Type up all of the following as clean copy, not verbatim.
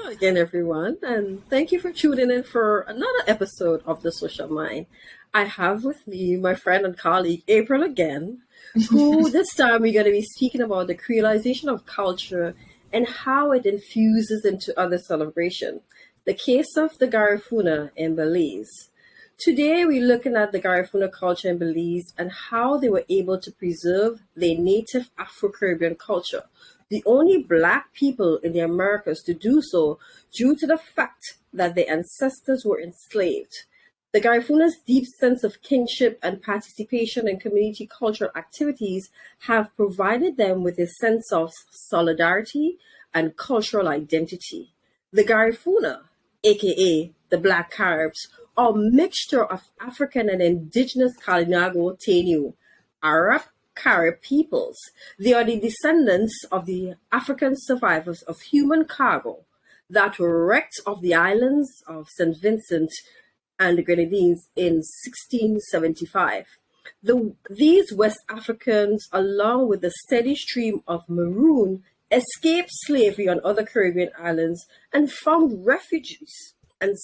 again, everyone, and thank you for tuning in for another episode of The Social Mind. I have with me my friend and colleague April again, who this time we're going to be speaking about the creolization of culture and how it infuses into other celebrations. The case of the Garifuna in Belize. Today, we're looking at the Garifuna culture in Belize and how they were able to preserve their native Afro-Caribbean culture, the only Black people in the Americas to do so due to the fact that their ancestors were enslaved. The Garifuna's deep sense of kinship and participation in community cultural activities have provided them with a sense of solidarity and cultural identity. The Garifuna, A.K.A. the Black Caribs, are a mixture of African and indigenous Kalinago, Arab, Carib peoples. They are the descendants of the African survivors of human cargo that were wrecked off the islands of St. Vincent and the Grenadines in 1675. These West Africans, along with the steady stream of maroon, escaped slavery on other Caribbean islands and found refuge, and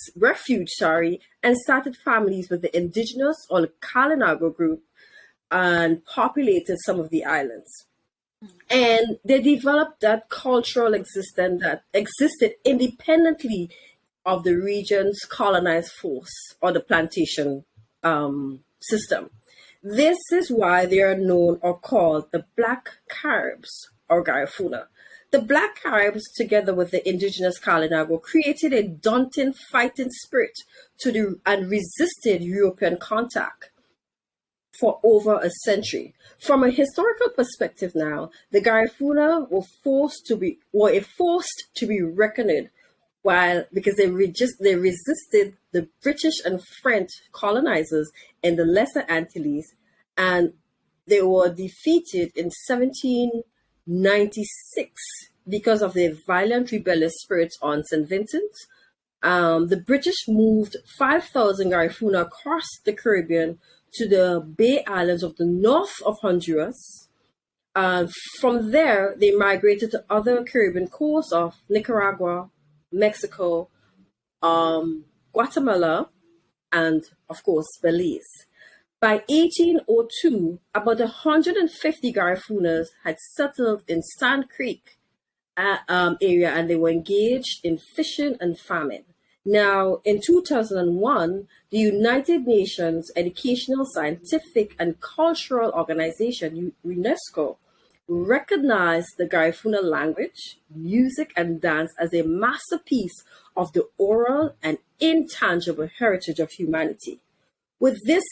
started families with the indigenous or the Kalinago group and populated some of the islands. And they developed that cultural existence that existed independently of the region's colonized force or the plantation system. This is why they are known or called the Black Caribs or Garifuna. The Black Caribs, together with the indigenous Kalinago, created a daunting fighting spirit and resisted European contact for over a century. From a historical perspective now, the Garifuna were forced to be reckoned because they resisted the British and French colonizers in the Lesser Antilles, and they were defeated in 1796 because of their violent rebellious spirit on St. Vincent. The British moved 5,000 Garifuna across the Caribbean to the Bay Islands of the north of Honduras. From there, they migrated to other Caribbean coasts of Nicaragua, Mexico, Guatemala, and of course, Belize. By 1802, about 150 Garifunas had settled in Sand Creek area, and they were engaged in fishing and farming. Now, in 2001, the United Nations Educational, Scientific, and Cultural Organization, UNESCO, recognized the Garifuna language, music, and dance as a masterpiece of the oral and intangible heritage of humanity. What this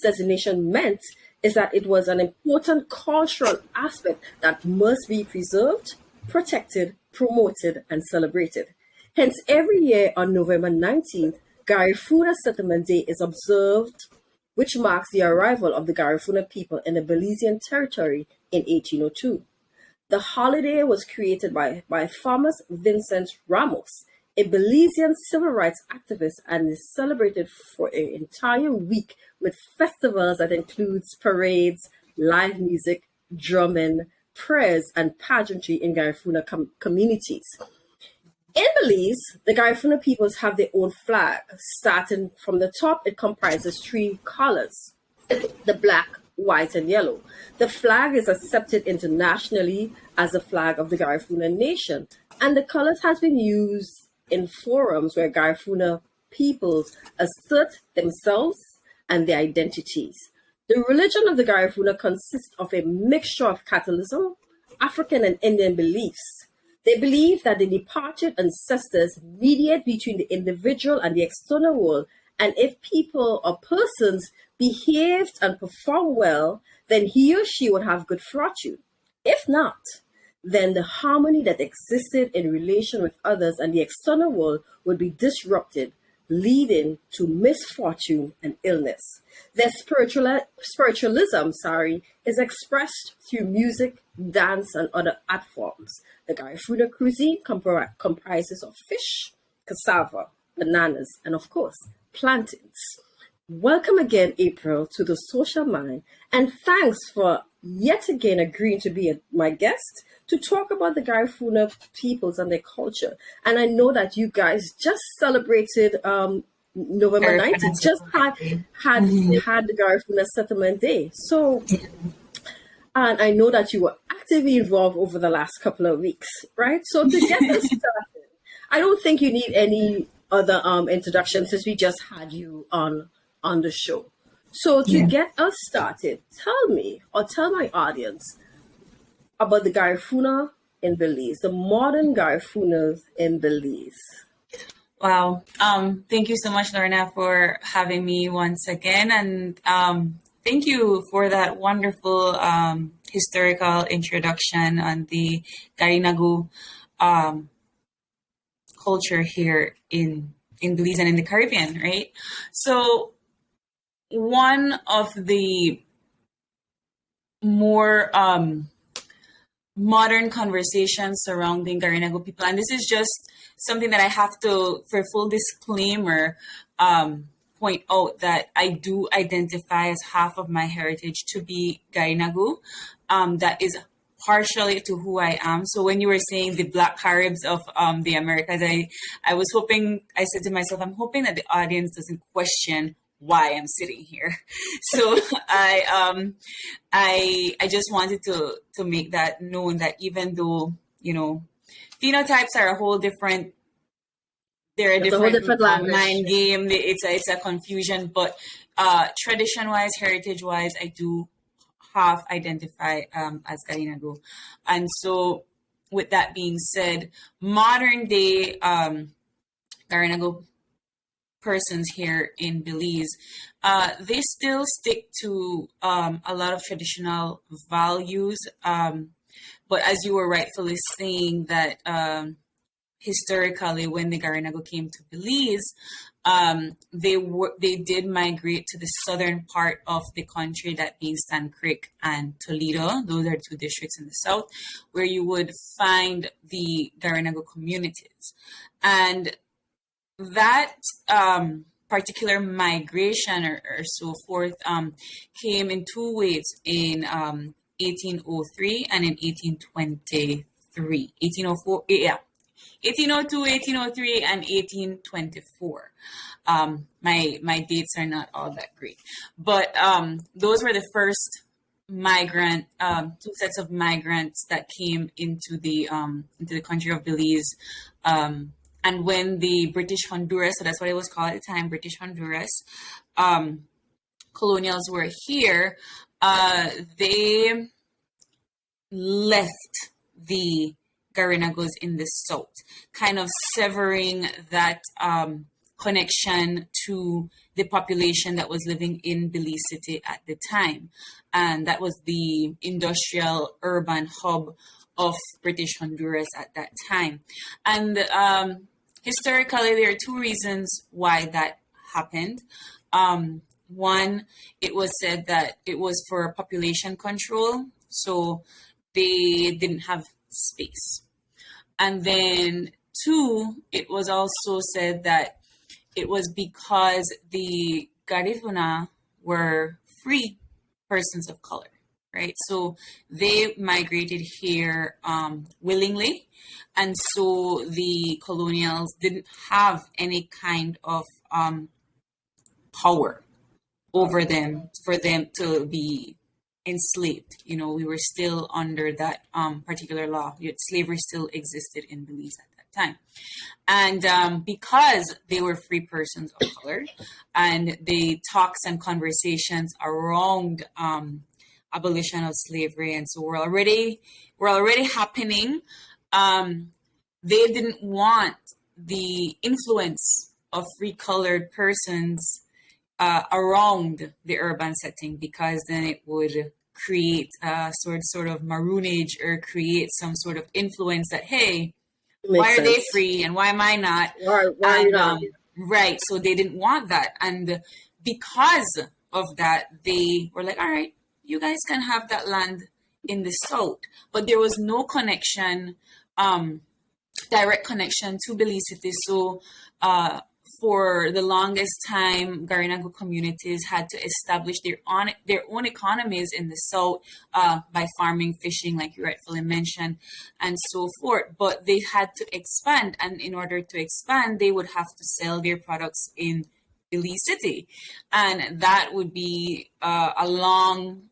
designation meant is that it was an important cultural aspect that must be preserved, protected, promoted, and celebrated. Hence, every year on November 19th, Garifuna Settlement Day is observed, which marks the arrival of the Garifuna people in the Belizean territory in 1802. The holiday was created by Thomas Vincent Ramos, a Belizean civil rights activist, and is celebrated for an entire week with festivals that includes parades, live music, drumming, prayers, and pageantry in Garifuna communities. In Belize, the Garifuna peoples have their own flag. Starting from the top, it comprises three colors: the black, white, and yellow. The flag is accepted internationally as the flag of the Garifuna nation, and the colors has been used in forums where Garifuna peoples assert themselves and their identities. The religion of the Garifuna consists of a mixture of Catholicism, African and Indian beliefs. They believe that the departed ancestors mediate between the individual and the external world, and if people or persons behaved and performed well, then he or she would have good fortune. If not, then the harmony that existed in relation with others and the external world would be disrupted, leading to misfortune and illness. Their spiritualism is expressed through music, dance, and other art forms. The Garifuna cuisine comprises of fish, cassava, bananas, and of course, plantains. Welcome again, April, to the Social Mind, and thanks for yet again agreeing to be my guest to talk about the Garifuna peoples and their culture. And I know that you guys just celebrated November Very 19th, financial just correctly. had the Garifuna Settlement Day. So, and I know that you were actively involved over the last couple of weeks, right? So to get us started, I don't think you need any other introduction since we just had you on the show. So to Yeah. get us started, tell me or tell my audience about the Garifuna in Belize, the modern Garifunas in Belize. Wow. Thank you so much, Lorna, for having me once again. And thank you for that wonderful historical introduction on the Kalinago um, culture here in Belize and in the Caribbean, right? So one of the more modern conversations surrounding Garinago people. And this is just something that I have to, for full disclaimer, point out that I do identify as half of my heritage to be Garinago. That is partially to who I am. So when you were saying the Black Caribs of the Americas, I was hoping, I said to myself, I'm hoping that the audience doesn't question why I'm sitting here. So I just wanted to make that known that even though, you know, phenotypes are a whole different, they're a It's a whole different different language. mind game. It's a confusion, but tradition wise, heritage wise, I do half identify as Kalinago. And so with that being said, modern day Kalinago persons here in Belize, they still stick to a lot of traditional values. But as you were rightfully saying that historically, when the Garinago came to Belize, they did migrate to the southern part of the country, that being Sand Creek and Toledo. Those are two districts in the south, where you would find the Garinago communities. And that particular migration or so forth came in two waves in 1803 and in 1823. 1804, yeah. 1802, 1803, and 1824. My dates are not all that great, but those were the first migrant, two sets of migrants that came into the country of Belize. And when the British Honduras, so that's what it was called at the time, British Honduras, colonials were here, they left the Garinagos in the south, kind of severing that connection to the population that was living in Belize City at the time. And that was the industrial urban hub of British Honduras at that time. And historically, there are two reasons why that happened. One, it was said that it was for population control, so they didn't have space. And then two, it was also said that it was because the Garifuna were free persons of color, right? So they migrated here willingly. And so the colonials didn't have any kind of power over them for them to be enslaved. You know, we were still under that particular law. Slavery still existed in Belize at that time. And because they were free persons of color, and the talks and conversations around abolition of slavery, and so were already happening, they didn't want the influence of free colored persons around the urban setting, because then it would create sort of maroonage, or create some sort of influence that, hey, why are they free and why am I not? Why are you not? Right. So they didn't want that. And because of that, they were like, all right, you guys can have that land in the south. But there was no connection, direct connection to Belize City. So for the longest time, Garinago communities had to establish their own economies in the South by farming, fishing, like you rightfully mentioned, and so forth. But they had to expand, and in order to expand, they would have to sell their products in Belize City, and that would be a long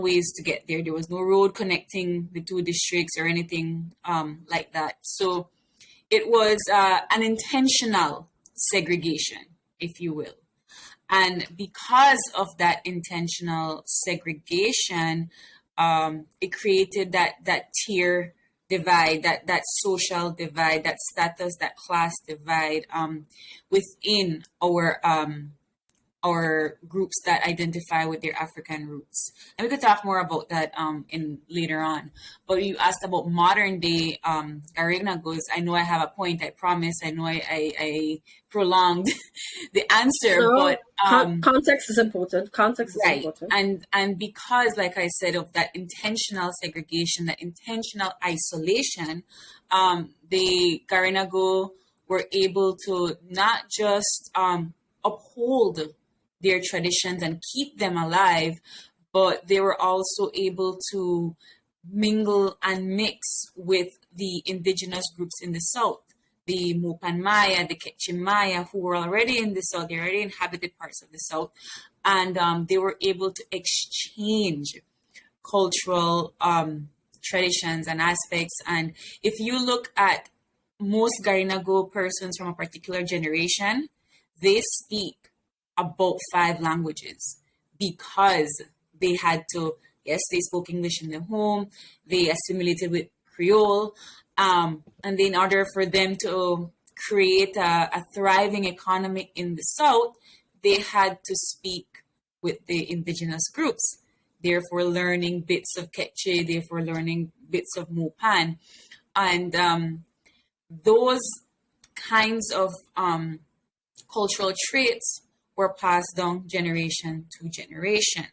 ways to get there. There was no road connecting the two districts or anything like that. So it was an intentional segregation, if you will. And because of that intentional segregation, it created that tier divide, that social divide, that status, that class divide within our groups that identify with their African roots. And we could talk more about that in later on. But you asked about modern day Garinagos. I know I have a point, I promise. I know I prolonged the answer, No, but context is important. Context is right. important. And because, like I said, of that intentional segregation, that intentional isolation, the Garinago were able to not just uphold their traditions and keep them alive, but they were also able to mingle and mix with the indigenous groups in the South, the Mupan Maya, the Quechua Maya, who were already in the South, they already inhabited parts of the South, and they were able to exchange cultural traditions and aspects. And if you look at most Garinago persons from a particular generation, they speak about 5 languages because they had to, yes, they spoke English in the home, they assimilated with Creole, and in order for them to create a thriving economy in the South, they had to speak with the indigenous groups, therefore learning bits of Quechua, therefore learning bits of Mupan. And those kinds of cultural traits were passed down generation to generation.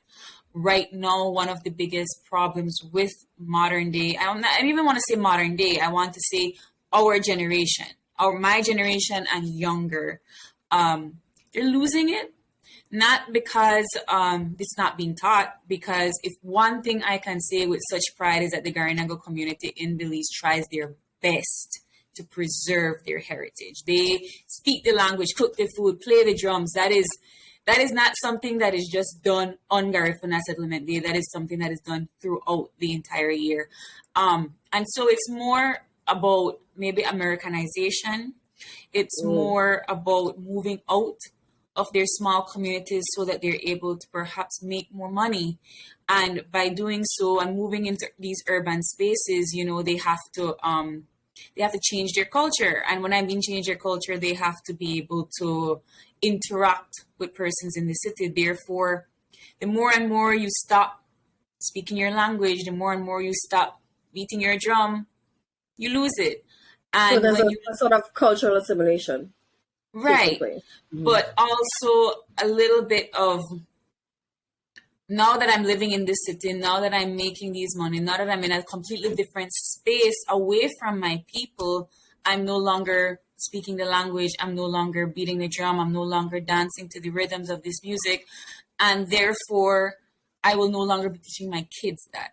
Right now, one of the biggest problems with modern day, I don't even want to say modern day, I want to say our generation, my generation and younger, they're losing it. Not because it's not being taught, because if one thing I can say with such pride is that the Garinago community in Belize tries their best to preserve their heritage. They speak the language, cook the food, play the drums. That is not something that is just done on Garifuna Settlement Day. That is something that is done throughout the entire year. And so it's more about maybe Americanization. It's more about moving out of their small communities so that they're able to perhaps make more money. And by doing so and moving into these urban spaces, they have to change their culture. And when I mean change their culture, they have to be able to interact with persons in the city. Therefore, the more and more you stop speaking your language, the more and more you stop beating your drum, you lose it. And so there's a sort of cultural assimilation. Right. But also a little bit of, now that I'm living in this city, now that I'm making these money, now that I'm in a completely different space away from my people, I'm no longer speaking the language, I'm no longer beating the drum, I'm no longer dancing to the rhythms of this music, and therefore I will no longer be teaching my kids that.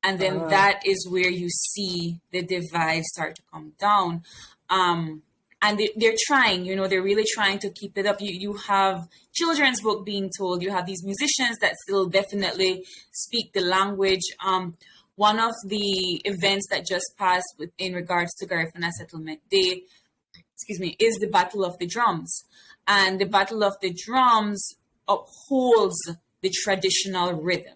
And then that is where you see the divide start to come down. And they're trying, they're really trying to keep it up. You have children's book being told. You have these musicians that still definitely speak the language. One of the events that just passed in regards to Garifuna Settlement Day, is the Battle of the Drums. And the Battle of the Drums upholds the traditional rhythm.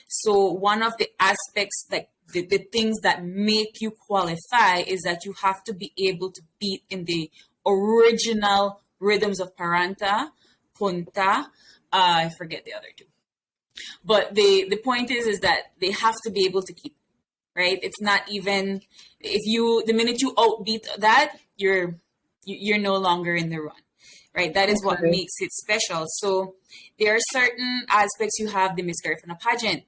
So one of the aspects that the things that make you qualify is that you have to be able to beat in the original rhythms of Paranta, Punta, I forget the other two. But the point is that they have to be able to keep, right? It's not even, the minute you outbeat that, you're no longer in the run, right? That is what makes it special. So there are certain aspects. You have the Miss Garifuna pageant.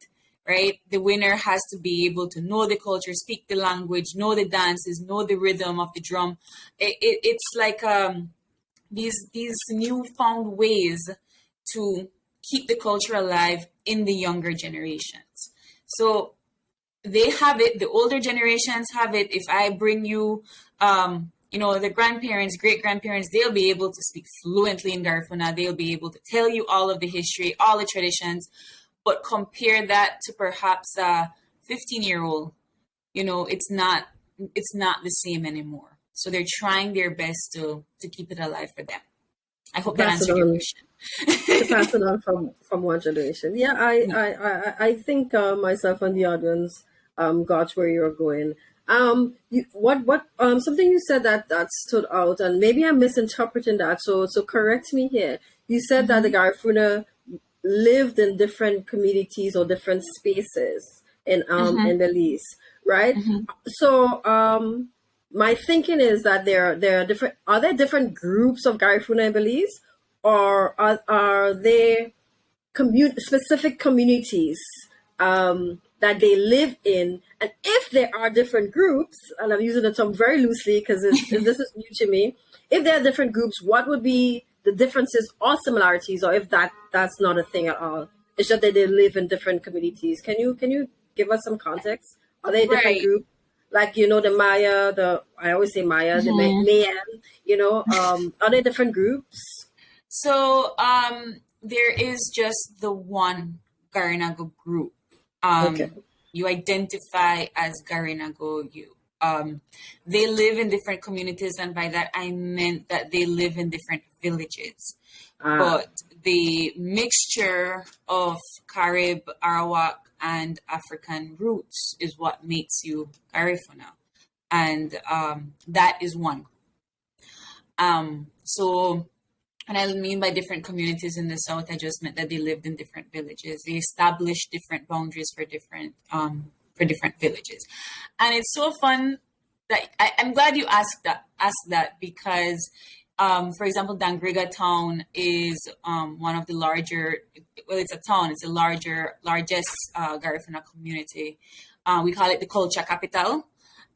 right? The winner has to be able to know the culture, speak the language, know the dances, know the rhythm of the drum. It's like these newfound ways to keep the culture alive in the younger generations. So they have it, the older generations have it. If I bring you, the grandparents, great grandparents, they'll be able to speak fluently in Garifuna. They'll be able to tell you all of the history, all the traditions, but compare that to perhaps a 15-year-old, it's not the same anymore. So they're trying their best to keep it alive for them. I hope that Pass it answered your on. question. To pass it on from one generation. Yeah, I think myself and the audience got where you're going. What something you said that stood out, and maybe I'm misinterpreting that. So correct me here. You said that the Garifuna lived in different communities or different spaces in Belize, right? So my thinking is that there are different. Are there different groups of Garifuna in Belize, or are there specific communities that they live in? And if there are different groups, and I'm using the term very loosely because this is new to me, if there are different groups, what would be the differences or similarities, or if that's not a thing at all? It's just that they live in different communities. Can you give us some context? Are they different Right. groups? Like, the Maya, I always say Maya, the Mayan, are they different groups? So there is just the one Garinago group. Okay. You identify as Garinago. They live in different communities, and by that I meant that they live in different villages. But the mixture of Carib, Arawak, and African roots is what makes you Garifuna, and that is one. So, and I mean by different communities in the South, I just meant that they lived in different villages. They established different boundaries for different villages, and it's so fun that I'm glad you asked that because, for example, Dangriga town is one of the larger. Well, it's a town. It's the largest Garifuna community. We call it the culture capital,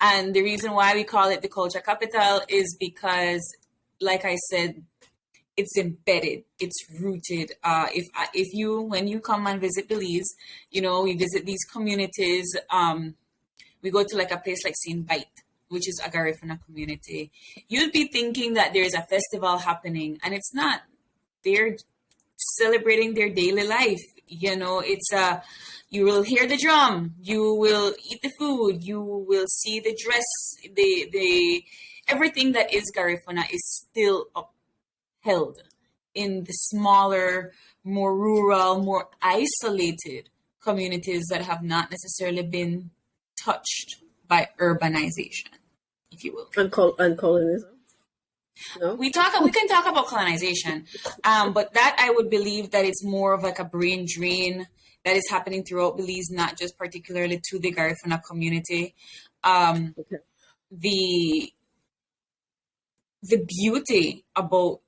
and the reason why we call it the culture capital is because, like I said, it's embedded, it's rooted. When you come and visit Belize, we visit these communities. We go to like a place like Saint Bite, which is a Garifuna community. You'd be thinking that there's a festival happening, and it's not. They're celebrating their daily life. It's you will hear the drum, you will eat the food, you will see the dress, the everything that is Garifuna is still upheld in the smaller, more rural, more isolated communities that have not necessarily been touched by urbanization, if you will. And colonism. No? We can talk about colonization, but that I would believe that it's more of like a brain drain that is happening throughout Belize, not just particularly to the Garifuna community. Okay. The beauty about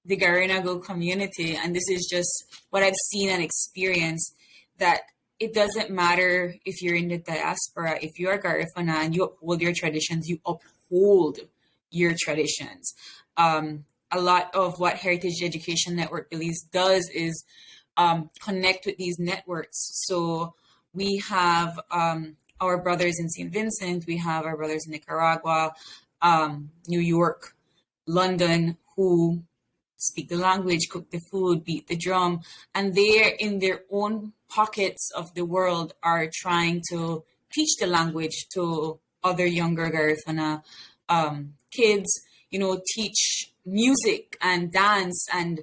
the Garinago community, and this is just what I've seen and experienced, that it doesn't matter if you're in the diaspora, if you're Garifuna and you uphold your traditions, you uphold your traditions. A lot of what Heritage Education Network Belize does is connect with these networks. So we have our brothers in St. Vincent, we have our brothers in Nicaragua, New York, London, who speak the language, cook the food, beat the drum, and they're in their own pockets of the world are trying to teach the language to other younger Garifuna kids, teach music and dance. And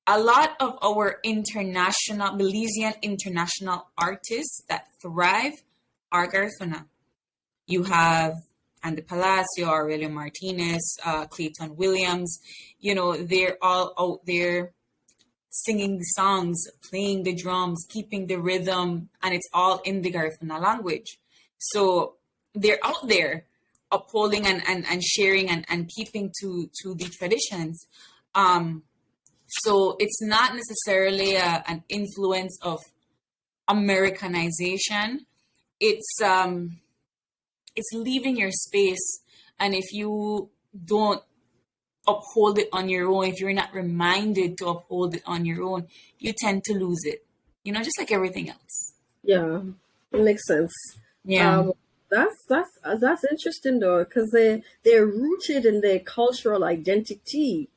a lot of our Belizean international artists that thrive are Garifuna. You have Andy Palacio, Aurelio Martinez, Clayton Williams, they're all out there singing the songs, playing the drums, keeping the rhythm, and it's all in the Garifuna language. So they're out there upholding and sharing and keeping to the traditions. So it's not necessarily an influence of Americanization. It's leaving your space, and if you don't uphold it on your own, if you're not reminded to uphold it on your own, you tend to lose it. Just like everything else. Yeah, it makes sense. Yeah. Um, that's interesting though, because they're rooted in their cultural identity.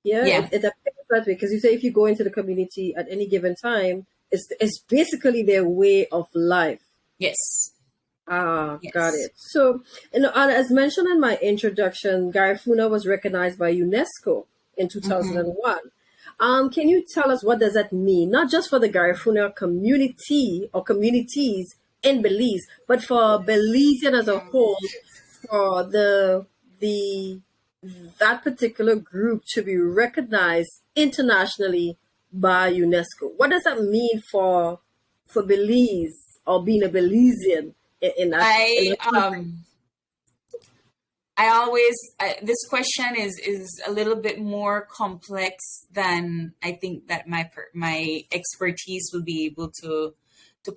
Yeah, Yeah. it appears that way because you say if you go into the community at any given time, it's basically their way of life. Yes. Ah, got Yes. it. So, and as mentioned in my introduction, Garifuna was recognized by UNESCO in Mm-hmm. 2001. Can you tell us what does that mean? Not just for the Garifuna community or communities in Belize, but for Belizean as a whole, for the that particular group to be recognized internationally by UNESCO. What does that mean for Belize or being a Belizean in I that country? this question is a little bit more complex than I think that my expertise will be able to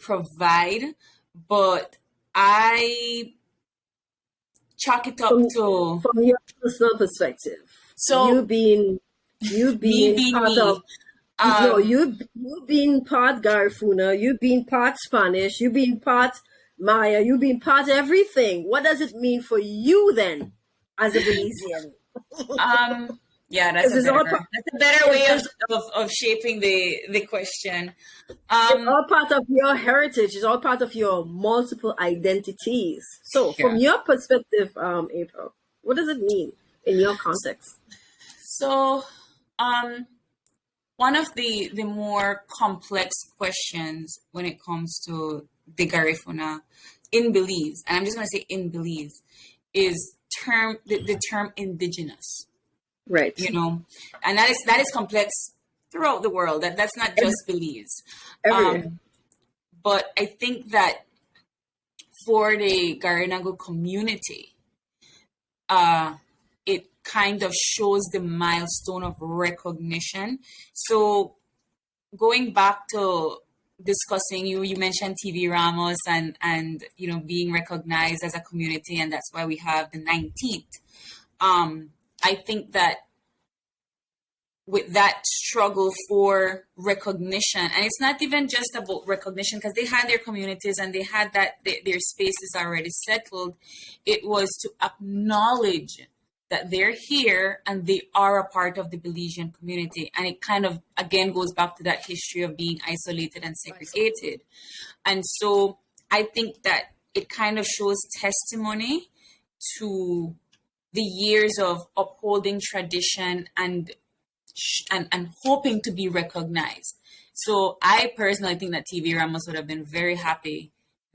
provide, but I chalk it up From to from your personal perspective, you so being you me being being part of me. no, Um, you being part Garifuna, you being part Spanish, you being part Maya, you being part everything. What does it mean for you then, as a Belizean? um, yeah, Because that's a better way it's of shaping the question. it's Um, all part of your heritage. It's all part of your multiple identities. So, from yeah. your perspective, April, what does it mean in your context? So, um, one of the more complex questions when it comes to the Garifuna in Belize, and I'm just going to say in Belize, is the term indigenous. Right. You know, and that is complex throughout the world. That's not just Belize. Everywhere. Um, but I think that for the Garinago community, uh, it kind of shows the milestone of recognition. So going back to discussing, you mentioned TV Ramos and being recognized as a community, and that's why we have the 19th. I think that with that struggle for recognition, and it's not even just about recognition because they had their communities and they had their spaces already settled. It was to acknowledge that they're here and they are a part of the Belizean community, and it kind of again goes back to that history of being isolated and segregated. And so I think that it kind of shows testimony to the years of upholding tradition and hoping to be recognized. So I personally think that TV Ramos would have been very happy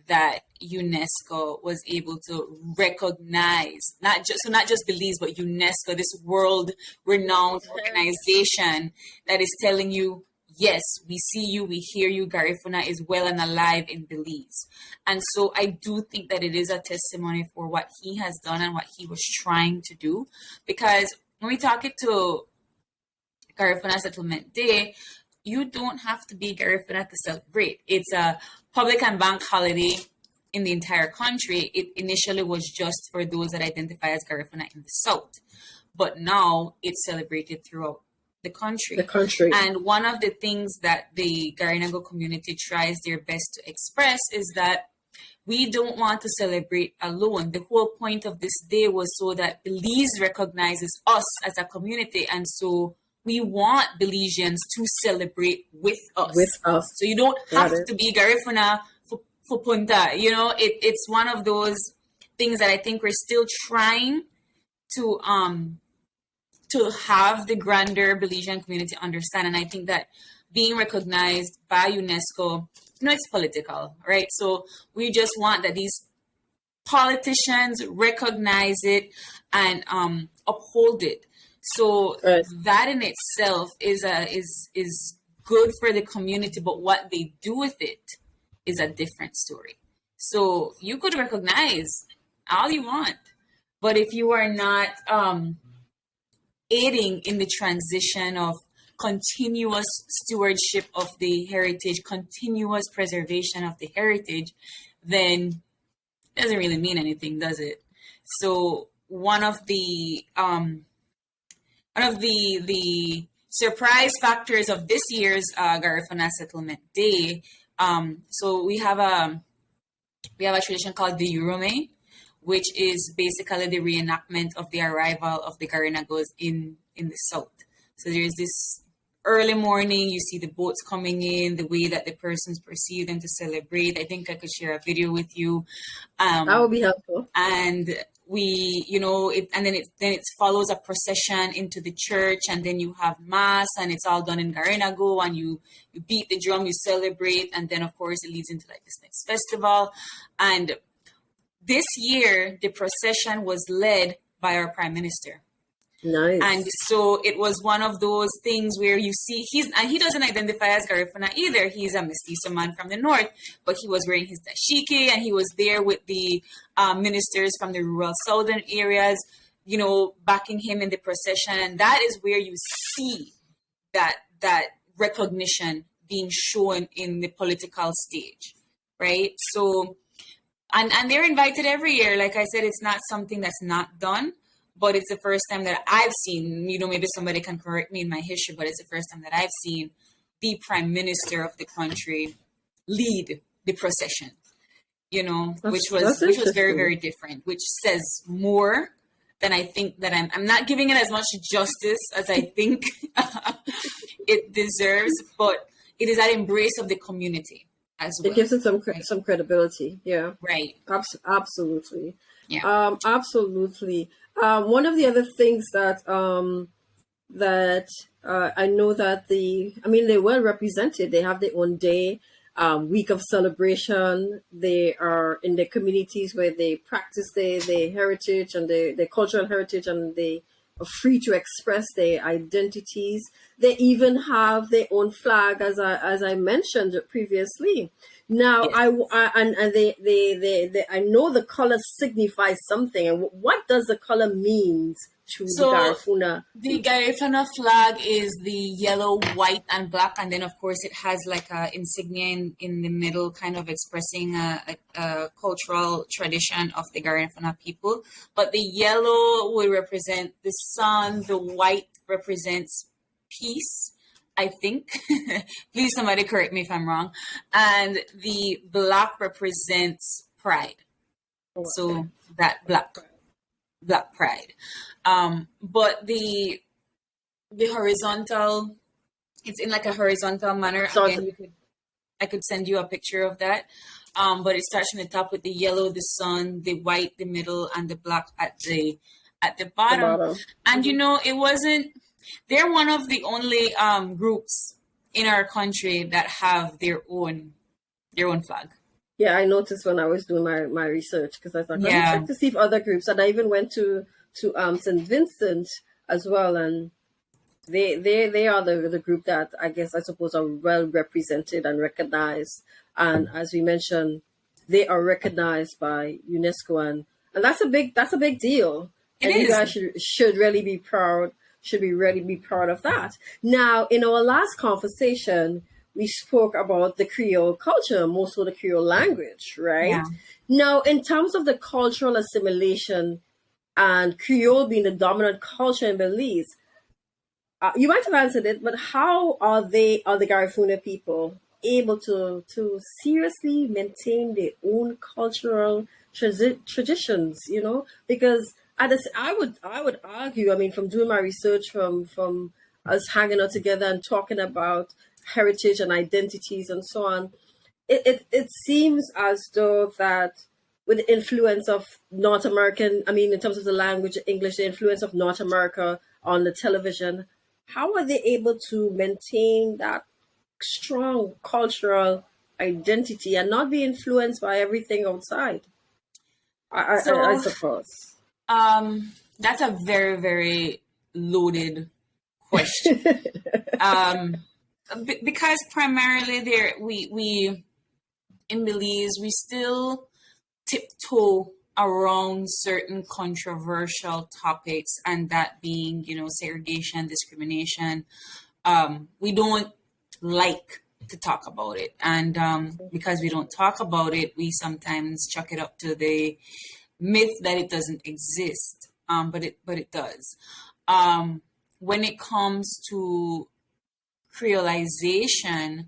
that UNESCO was able to recognize not just Belize, but UNESCO, this world renowned organization that is telling you, yes, we see you, we hear you, Garifuna is well and alive in Belize. And so I do think that it is a testimony for what he has done and what he was trying to do. Because when we talk it to Garifuna Settlement Day, you don't have to be Garifuna to celebrate. It's a public and bank holiday in the entire country. It initially was just for those that identify as Garifuna in the South, but now it's celebrated throughout the The country. country. And one of the things that the Garinago community tries their best to express is that we don't want to celebrate alone. The whole point of this day was so that Belize recognizes us as a community, and so we want Belizeans to celebrate with us. With us. So you don't Got have it. to be Garifuna for Punta. It's one of those things that I think we're still trying to have the grander Belizean community understand. And I think that being recognized by UNESCO, it's political, right? So we just want that these politicians recognize it and uphold it. So Right. that in itself is good for the community, but what they do with it is a different story. So you could recognize all you want, but if you are not aiding in the transition of continuous stewardship of the heritage, continuous preservation of the heritage, then it doesn't really mean anything, does it? So one of the surprise factors of this year's Garifuna Settlement Day. So we have a tradition called the Yurume, which is basically the reenactment of the arrival of the Garinagos in the south. So there's this early morning, you see the boats coming in, the way that the persons perceive them to celebrate. I think I could share a video with you. That would be helpful. And we, then it follows a procession into the church, and then you have mass, and it's all done in Garinago, and you beat the drum, you celebrate, and then of course it leads into like this next festival. And this year, the procession was led by our Prime Minister. Nice. And so it was one of those things where you see he doesn't identify as Garifuna either. He's a mestizo man from the north, but he was wearing his dashiki, and he was there with the ministers from the rural southern areas, backing him in the procession. And that is where you see that recognition being shown in the political stage, right? So, and they're invited every year. Like I said, it's not something that's not done. But it's the first time that I've seen, maybe somebody can correct me in my history, but it's the first time that I've seen the Prime Minister of the country lead the procession, which was very, very different, which says more than I think that I'm not giving it as much justice as I think it deserves, but it is that embrace of the community as well. It gives it some credibility. Yeah. Right. Absolutely. Yeah. Absolutely. One of the other things that I know that they're well represented. They have their own day, week of celebration. They are in their communities where they practice their heritage and their cultural heritage, and they are free to express their identities. They even have their own flag, as I mentioned previously. Now, Yes. I know the color signifies something. And what does the color mean to the Garifuna? The Garifuna flag is the yellow, white, and black, and then of course it has like a insignia in the middle, kind of expressing a cultural tradition of the Garifuna people. But the yellow will represent the sun, the white represents peace, I think. Please, somebody correct me if I'm wrong. And the black represents pride. Okay. So that black pride. But the horizontal, it's in like a horizontal manner. Again, I could send you a picture of that. But it starts from the top with the yellow, the sun, the white, the middle, and the black at the bottom. And it wasn't. They're one of the only groups in our country that have their own flag. Yeah, I noticed when I was doing my research, because I thought, let me check to see if other groups, and I even went to St. Vincent as well, and they are the group that I suppose are well represented and recognized, and as we mentioned, they are recognized by UNESCO, and that's a big deal. And you guys should really be proud. Should we really be proud of that? Now, in our last conversation, we spoke about the Creole culture, most of the Creole language, right? Yeah. Now, in terms of the cultural assimilation and Creole being the dominant culture in Belize, you might have answered it, but how are the Garifuna people able to seriously maintain their own cultural traditions? Because I would argue, from doing my research, from us hanging out together and talking about heritage and identities and so on, it seems as though that with the influence of North American, in terms of the language, English, the influence of North America on the television, how are they able to maintain that strong cultural identity and not be influenced by everything outside? I suppose. That's a very, very loaded question. Because primarily we in Belize, we still tiptoe around certain controversial topics, and that being, segregation, discrimination, we don't like to talk about it. And because we don't talk about it, we sometimes chalk it up to the myth that it doesn't exist. But it does. When it comes to creolization,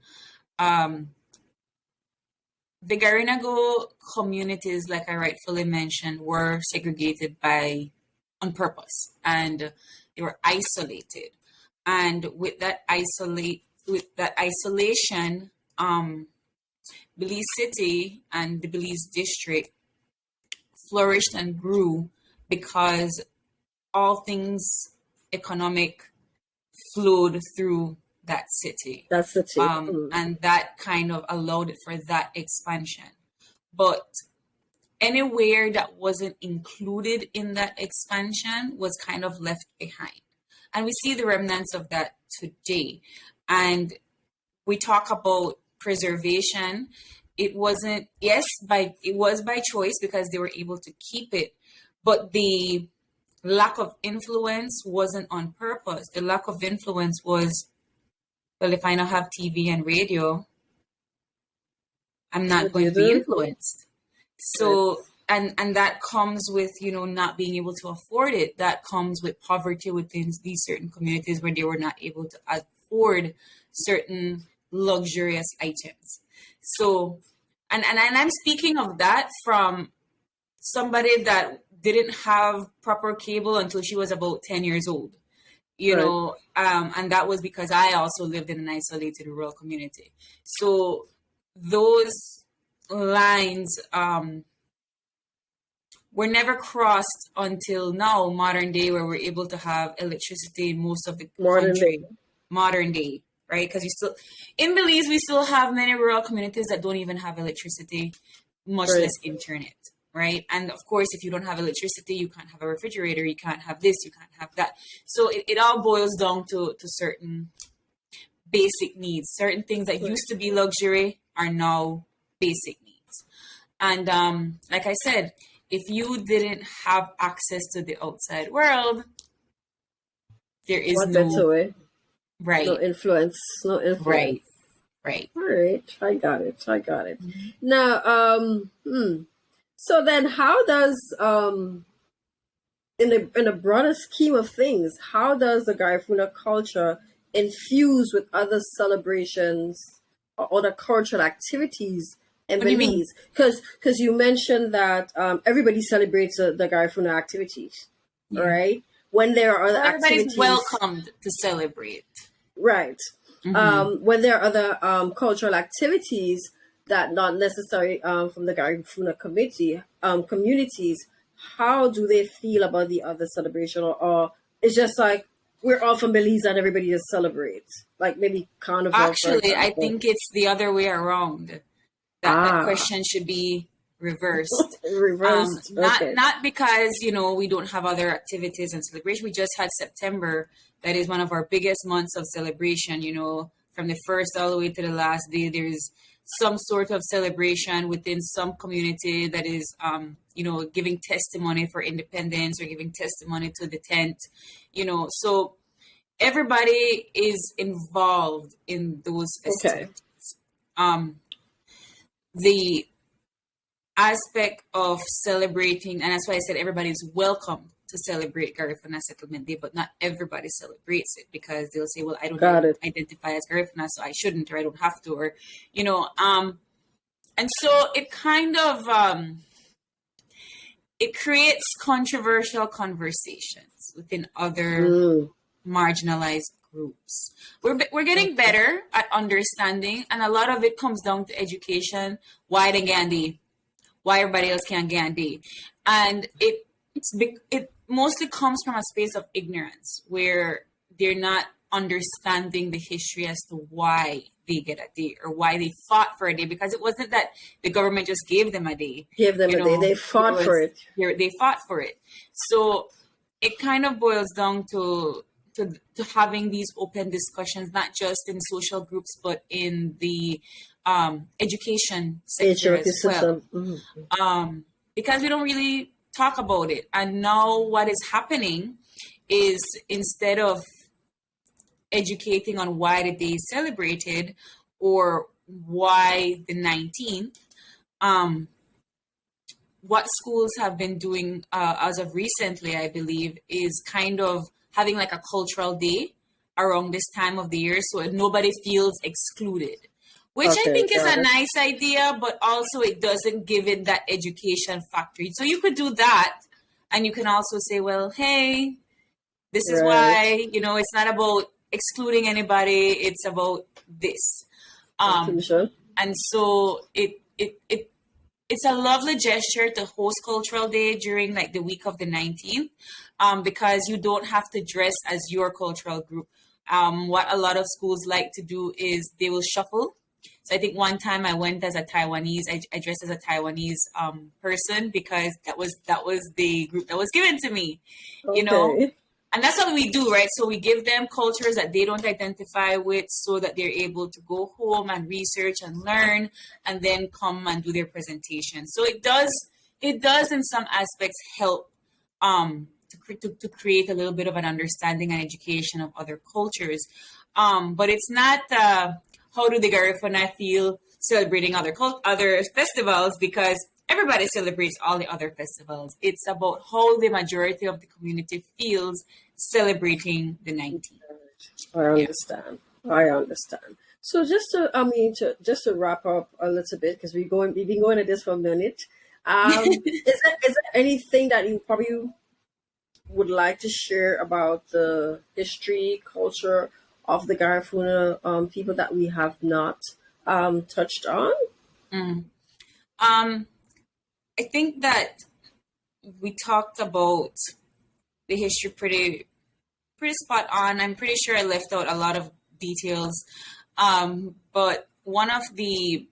the Garinago communities, like I rightfully mentioned, were segregated on purpose, and they were isolated. And with that isolation, Belize City and the Belize district flourished and grew because all things economic flowed through that city. That's the tip. And that kind of allowed it for that expansion. But anywhere that wasn't included in that expansion was kind of left behind. And we see the remnants of that today. And we talk about preservation. It was by choice because they were able to keep it, but the lack of influence wasn't on purpose. The lack of influence was, well, if I don't have TV and radio, I'm not going to be influenced. So, and that comes with, not being able to afford it. That comes with poverty within these certain communities where they were not able to afford certain luxurious items. So, and I'm speaking of that from somebody that didn't have proper cable until she was about 10 years old, know, and that was because I also lived in an isolated rural community. So those lines were never crossed until now, modern day, where we're able to have electricity in most of the country. Modern day, right? Because in Belize, we still have many rural communities that don't even have electricity, much less internet. Right. And of course, if you don't have electricity, you can't have a refrigerator, you can't have this, you can't have that. So it all boils down to certain basic needs. Certain things that used to be luxury are now basic needs. And like I said, if you didn't have access to the outside world, there is no influence. Right. All right. I got it. Mm-hmm. Now, so then how does, in a broader scheme of things, how does the Garifuna culture infuse with other celebrations or other cultural activities in Belize? Because you mentioned that everybody celebrates the Garifuna activities, right? When there are other everybody's welcomed to celebrate. Right. Mm-hmm. When there are other cultural activities that not necessarily from the Garifuna communities, how do they feel about the other celebration? Or it's just like, we're all from Belize and everybody just celebrates? Like maybe Carnival. Actually, I think it's the other way around. That question should be reversed. Not because, we don't have other activities and celebration. We just had September. That is one of our biggest months of celebration. From the first all the way to the last day, there's some sort of celebration within some community that is, giving testimony for independence or giving testimony to the tent, so everybody is involved in those festivities. Okay. The aspect of celebrating, and that's why I said everybody is welcome to celebrate Garifuna Settlement Day, but not everybody celebrates it because they'll say, well, I don't identify as Garifuna, so I shouldn't, or I don't have to, or, and so it kind of, it creates controversial conversations within other marginalized groups. We're getting better at understanding, and a lot of it comes down to education. Why the Gandhi? Why everybody else can't Gandhi? And it mostly comes from a space of ignorance where they're not understanding the history as to why they get a day or why they fought for a day, because it wasn't that the government just gave them a day. Give them a day. They fought for it. They fought for it. So it kind of boils down to having these open discussions, not just in social groups, but in the education sector as well. Mm-hmm. Because we don't really talk about it. And now what is happening is, instead of educating on why the day is celebrated or why the 19th, what schools have been doing as of recently, I believe, is kind of having like a cultural day around this time of the year so nobody feels excluded, which I think is a nice idea, but also it doesn't give it that education factor. So you could do that, and you can also say, well, hey, this is why, you know, it's not about excluding anybody, it's about this. And so it's a lovely gesture to host Cultural Day during like the week of the 19th, because you don't have to dress as your cultural group. What a lot of schools like to do is they will shuffle. So I think one time I went as a Taiwanese, I dressed as a Taiwanese person because that was the group that was given to me, you know? And that's what we do, right? So we give them cultures that they don't identify with so that they're able to go home and research and learn and then come and do their presentation. So it does in some aspects help to create a little bit of an understanding and education of other cultures. But it's not how do the Garifuna feel celebrating other festivals, because everybody celebrates all the other festivals. It's about how the majority of the community feels celebrating the 19th. I understand. So just to wrap up a little bit, because we've been going at this for a minute. Is there anything that you probably would like to share about the history, culture of the Garifuna people that we have not touched on? I think that we talked about the history pretty spot on. I'm pretty sure I left out a lot of details, but one of the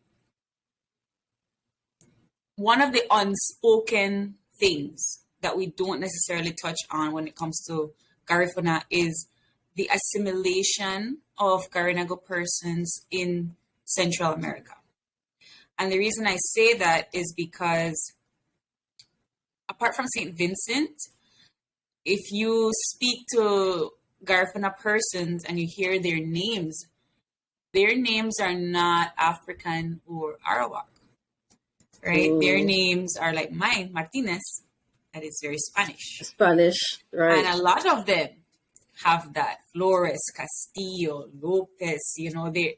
unspoken things that we don't necessarily touch on when it comes to Garifuna is the assimilation of Kalinago persons in Central America. And the reason I say that is because apart from St. Vincent, if you speak to Garifuna persons and you hear their names are not African or Arawak, right? Ooh. Their names are like mine, Martinez, that is very Spanish. Right. And a lot of them have that. Flores, Castillo, Lopez, you know, they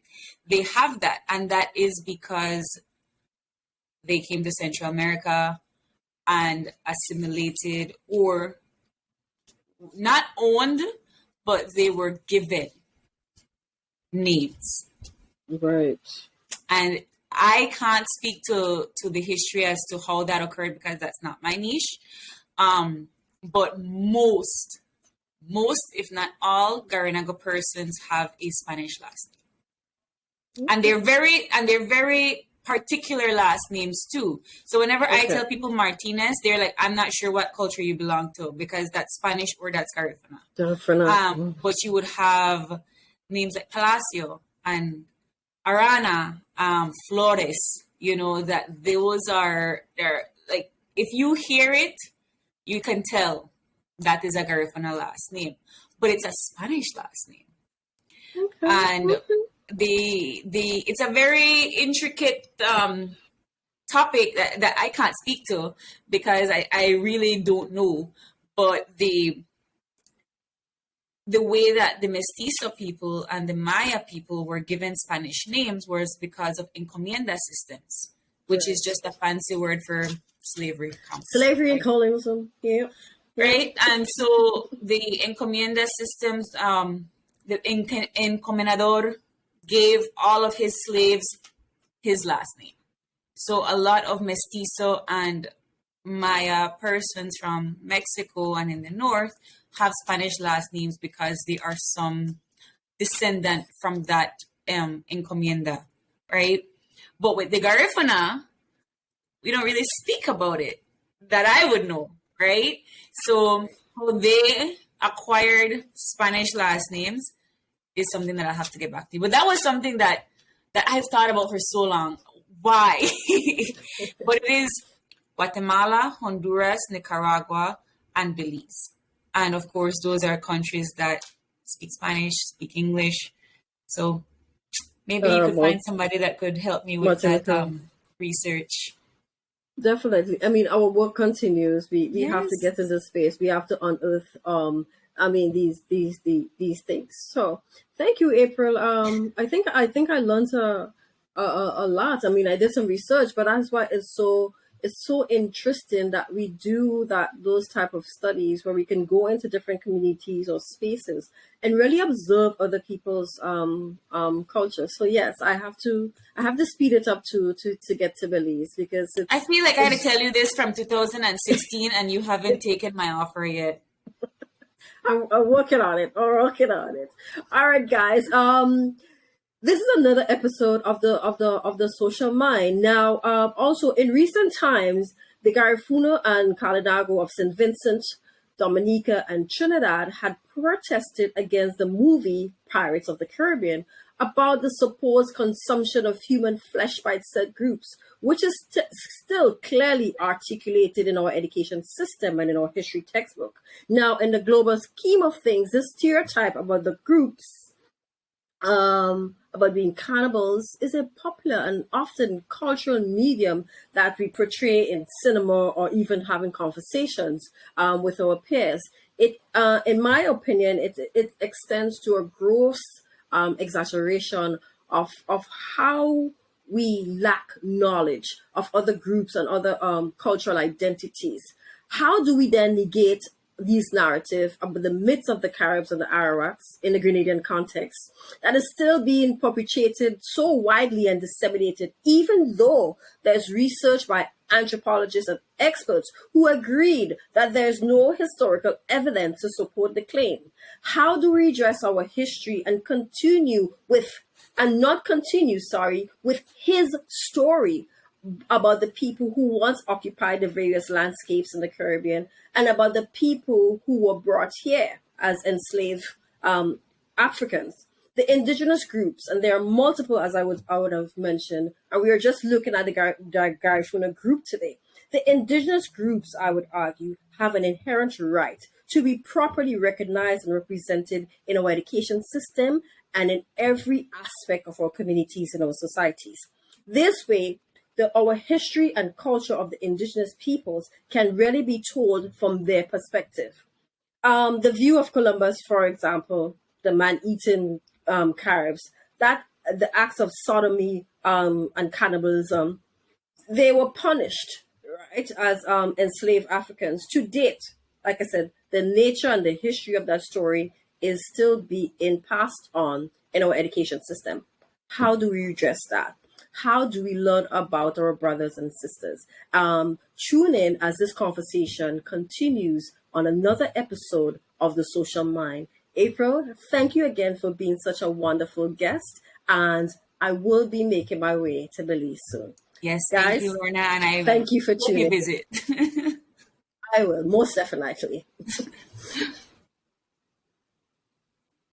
have that. And that is because they came to Central America and assimilated, or not owned, but they were given names. Right. And I can't speak to the history as to how that occurred because that's not my niche. But most, if not all, Kalinago persons have a Spanish last name. And they're very particular last names too. So whenever I tell people Martinez, they're like, I'm not sure what culture you belong to because that's Spanish or that's Garifuna. But you would have names like Palacio and Arana, Flores, you know, that those they're like, if you hear it, you can tell that is a Garifuna last name, but it's a Spanish last name. And it's a very intricate topic that I can't speak to because I really don't know. But the way that the Mestizo people and the Maya people were given Spanish names was because of encomienda systems, which is just a fancy word for slavery. Slavery and colonialism, yeah. Right? And so the encomienda systems, the encomendador gave all of his slaves his last name. So a lot of Mestizo and Maya persons from Mexico and in the north have Spanish last names because they are some descendant from that encomienda, right? But with the Garifuna, we don't really speak about it that I would know, right? So how they acquired Spanish last names is something that I'll have to get back to. But that was something that I've thought about for so long. Why? But it is Guatemala, Honduras, Nicaragua, and Belize. And of course, those are countries that speak Spanish, speak English. So maybe you could find somebody that could help me with that research. Definitely. I mean, our work continues. We have to Yes. get into space. We have to unearth these things. So thank you, April. I think I learned a lot. I mean, I did some research, but that's why it's so interesting that we do those type of studies where we can go into different communities or spaces and really observe other people's culture. So yes, I have to speed it up to get to Belize, because I feel like I had to tell you this from 2016 and you haven't taken my offer yet. I'm working on it. I'm working on it. All right, guys. This is another episode of the Social Mind. Now, also in recent times, the Garifuna and Kalinago of St. Vincent, Dominica, and Trinidad had protested against the movie Pirates of the Caribbean about the supposed consumption of human flesh by said groups, which is still clearly articulated in our education system and in our history textbook. Now, in the global scheme of things, this stereotype about the groups, about being cannibals, is a popular and often cultural medium that we portray in cinema or even having conversations with our peers. It, in my opinion, it extends to a gross exaggeration of how we lack knowledge of other groups and other cultural identities. How do we then negate these narratives about the myths of the Caribs and the Arawaks in the Grenadian context that is still being perpetuated so widely and disseminated, even though there's research by anthropologists and experts who agreed that there's no historical evidence to support the claim? How do we redress our history and not continue with his story about the people who once occupied the various landscapes in the Caribbean, and about the people who were brought here as enslaved Africans, the indigenous groups, and there are multiple, as I would have mentioned, and we are just looking at the Garifuna group today. The indigenous groups, I would argue, have an inherent right to be properly recognized and represented in our education system and in every aspect of our communities and our societies. This way, our history and culture of the indigenous peoples can really be told from their perspective. The view of Columbus, for example, the man-eating Caribs, that the acts of sodomy and cannibalism, they were punished, right, as enslaved Africans. To date, like I said, the nature and the history of that story is still being passed on in our education system. How do we redress that? How do we learn about our brothers and sisters? Tune in as this conversation continues on another episode of The Social Mind. April, thank you again for being such a wonderful guest, and I will be making my way to Belize soon. Yes, guys, thank you, Lorna, and I thank you for tuning in. visit. I will, most definitely.